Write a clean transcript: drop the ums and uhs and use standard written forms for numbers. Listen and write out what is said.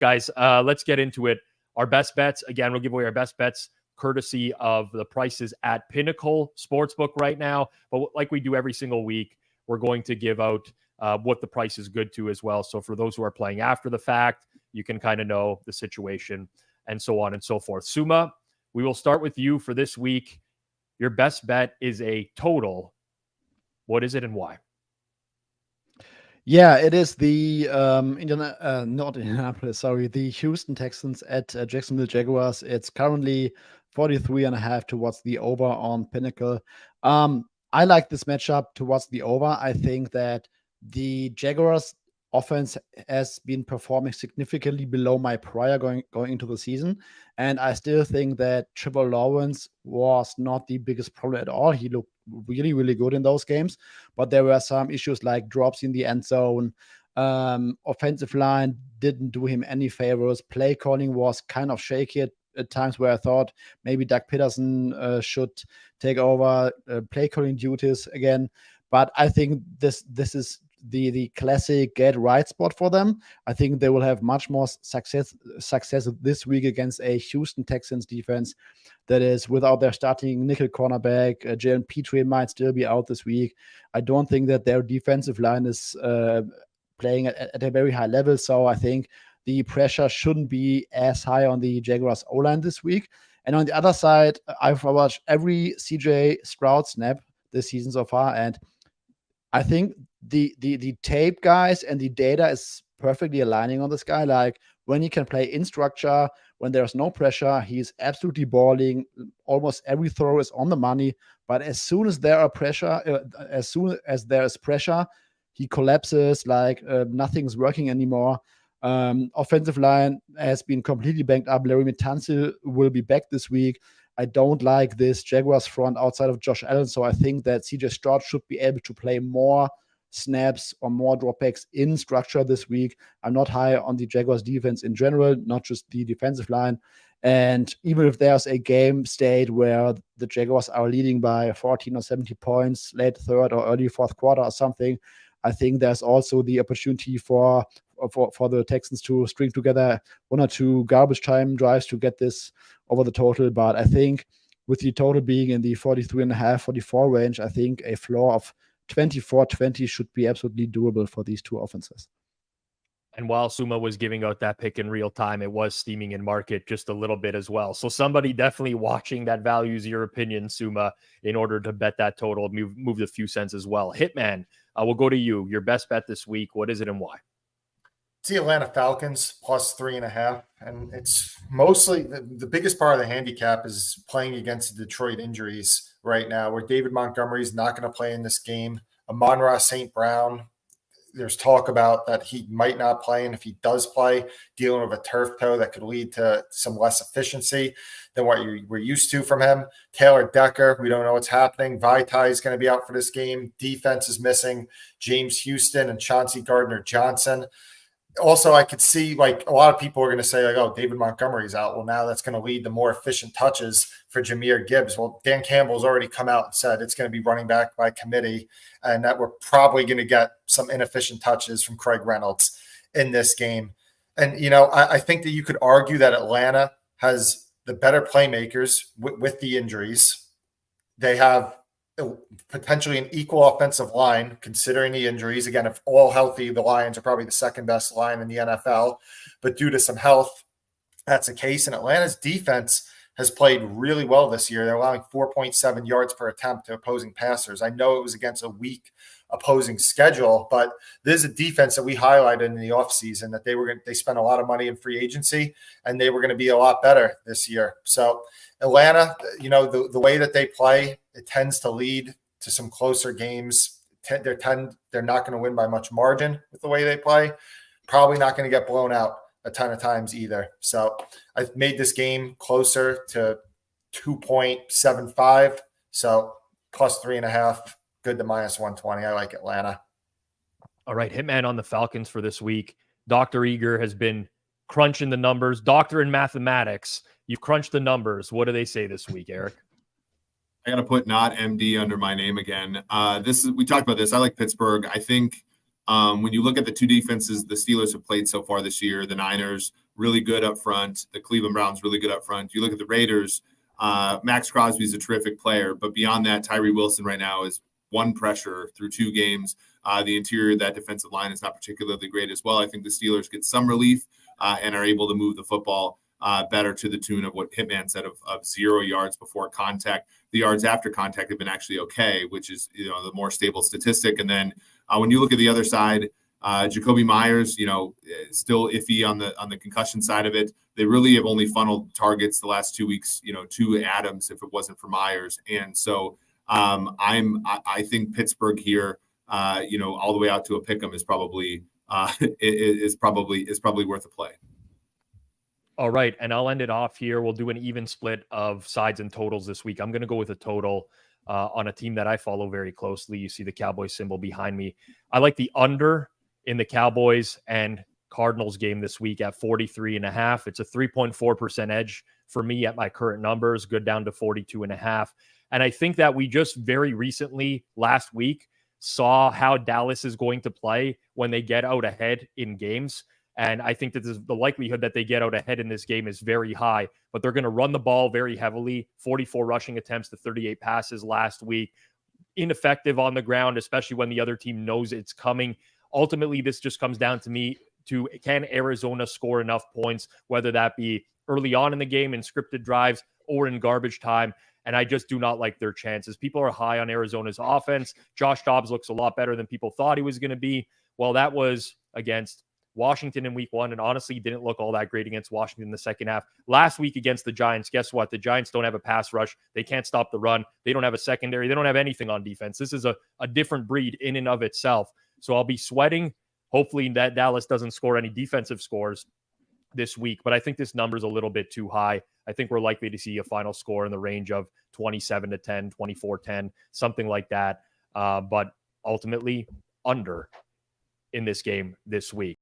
guys, let's get into it. Our best bets, again, we'll give away our best bets courtesy of the prices at Pinnacle Sportsbook right now. But like we do every single week, we're going to give out what the price is good to as well. So for those who are playing after the fact, you can kind of know the situation and so on and so forth. Suma, we will start with you for this week. Your best bet is a total. What is it and why? Yeah, it is the the Houston Texans at Jacksonville Jaguars. It's currently 43.5 towards the over on Pinnacle. I like this matchup towards the over. I think that the Jaguars offense has been performing significantly below my prior going into the season. And I still think that Trevor Lawrence was not the biggest problem at all. He looked really, really good in those games, but there were some issues like drops in the end zone. Offensive line didn't do him any favors. Play calling was kind of shaky at times where I thought maybe Doug Peterson should take over play calling duties again. But I think this is the classic get right spot for them. I think they will have much more success this week against a Houston Texans defense that is without their starting nickel cornerback. Jalen Petrie might still be out this week. I don't think that their defensive line is playing at a very high level. So I think the pressure shouldn't be as high on the Jaguars O-line this week. And on the other side, I've watched every CJ Stroud snap this season so far, and I think the tape guys and the data is perfectly aligning on this guy. Like when he can play in structure, when there's no pressure, he's absolutely balling. Almost every throw is on the money. But as soon as there is pressure, he collapses like nothing's working anymore. Offensive line has been completely banged up. Larry Tunsil will be back this week. I don't like this Jaguars front outside of Josh Allen, so I think that CJ Stroud should be able to play more snaps or more dropbacks in structure this week. I'm not high on the Jaguars defense in general, not just the defensive line. And even if there's a game state where the Jaguars are leading by 14 or 70 points, late third or early fourth quarter or something, I think there's also the opportunity for the Texans to string together one or two garbage time drives to get this over the total. But I think with the total being in the 43.5, 44 range, I think a floor of 24-20 should be absolutely doable for these two offenses. And while Suma was giving out that pick in real time, it was steaming in market just a little bit as well. So somebody definitely watching that values your opinion, Suma, in order to bet that total, move a few cents as well. Hitman, we'll go to you. Your best bet this week. What is it and why? It's the Atlanta Falcons plus 3.5. And it's mostly the biggest part of the handicap is playing against the Detroit injuries right now, where David Montgomery is not going to play in this game. Amon-Ra St. Brown, there's talk about that he might not play. And if he does play, dealing with a turf toe that could lead to some less efficiency than what we're used to from him. Taylor Decker, we don't know what's happening. Vaitai is going to be out for this game. Defense is missing James Houston and Chauncey Gardner-Johnson. Also, I could see like a lot of people are going to say like, oh, David Montgomery's out. Well, now that's going to lead to more efficient touches for Jahmyr Gibbs. Well, Dan Campbell's already come out and said it's going to be running back by committee and that we're probably going to get some inefficient touches from Craig Reynolds in this game. And, you know, I think that you could argue that Atlanta has the better playmakers with the injuries. They have potentially an equal offensive line considering the injuries. Again, if all healthy, the Lions are probably the second best line in the NFL, but due to some health, that's the case. And Atlanta's defense has played really well this year. They're allowing 4.7 yards per attempt to opposing passers. I know it was against a weak opposing schedule, but this is a defense that we highlighted in the offseason that they spent a lot of money in free agency and they were going to be a lot better this year. So Atlanta, you know, the way that they play, it tends to lead to some closer games. They're not going to win by much margin with the way they play. Probably not going to get blown out a ton of times either. So I've made this game closer to 2.75. So plus 3.5, good to minus 120. I like Atlanta. All right, Hitman on the Falcons for this week. Dr. Eager has been crunching the numbers. Doctor in mathematics. You've crunched the numbers. What do they say this week, Eric? I got to put not MD under my name again. We talked about this. I like Pittsburgh. I think When you look at the two defenses the Steelers have played so far this year, the Niners really good up front, the Cleveland Browns really good up front. You look at the Raiders, Max Crosby's a terrific player, but beyond that, Tyree Wilson right now is one pressure through 2 games. The interior of that defensive line is not particularly great as well. I think the Steelers get some relief and are able to move the football better, to the tune of what Hitman said of 0 yards before contact. The yards after contact have been actually okay, which is the more stable statistic. And then when you look at the other side, Jacoby Myers, still iffy on the concussion side of it. They really have only funneled targets the last 2 weeks, to Adams if it wasn't for Myers. And so I think Pittsburgh here, all the way out to a pick'em is probably worth a play. All right, and I'll end it off here. We'll do an even split of sides and totals this week. I'm going to go with a total on a team that I follow very closely. You see the Cowboys symbol behind me. I like the under in the Cowboys and Cardinals game this week at 43.5. It's a 3.4% edge for me at my current numbers, good down to 42.5. And I think that we just very recently, last week, saw how Dallas is going to play when they get out ahead in games. And I think that the likelihood that they get out ahead in this game is very high, but they're going to run the ball very heavily. 44 rushing attempts to 38 passes last week. Ineffective on the ground, especially when the other team knows it's coming. Ultimately, this just comes down to me to, can Arizona score enough points, whether that be early on in the game in scripted drives or in garbage time. And I just do not like their chances. People are high on Arizona's offense. Josh Dobbs looks a lot better than people thought he was going to be. Well, that was against Washington in week 1, and honestly didn't look all that great against Washington in the second half. Last week against the Giants, guess what? The Giants don't have a pass rush. They can't stop the run. They don't have a secondary. They don't have anything on defense. This is a different breed in and of itself. So I'll be sweating. Hopefully that Dallas doesn't score any defensive scores this week, but I think this number is a little bit too high. I think we're likely to see a final score in the range of 27-10, 24-10, something like that. But ultimately under in this game this week.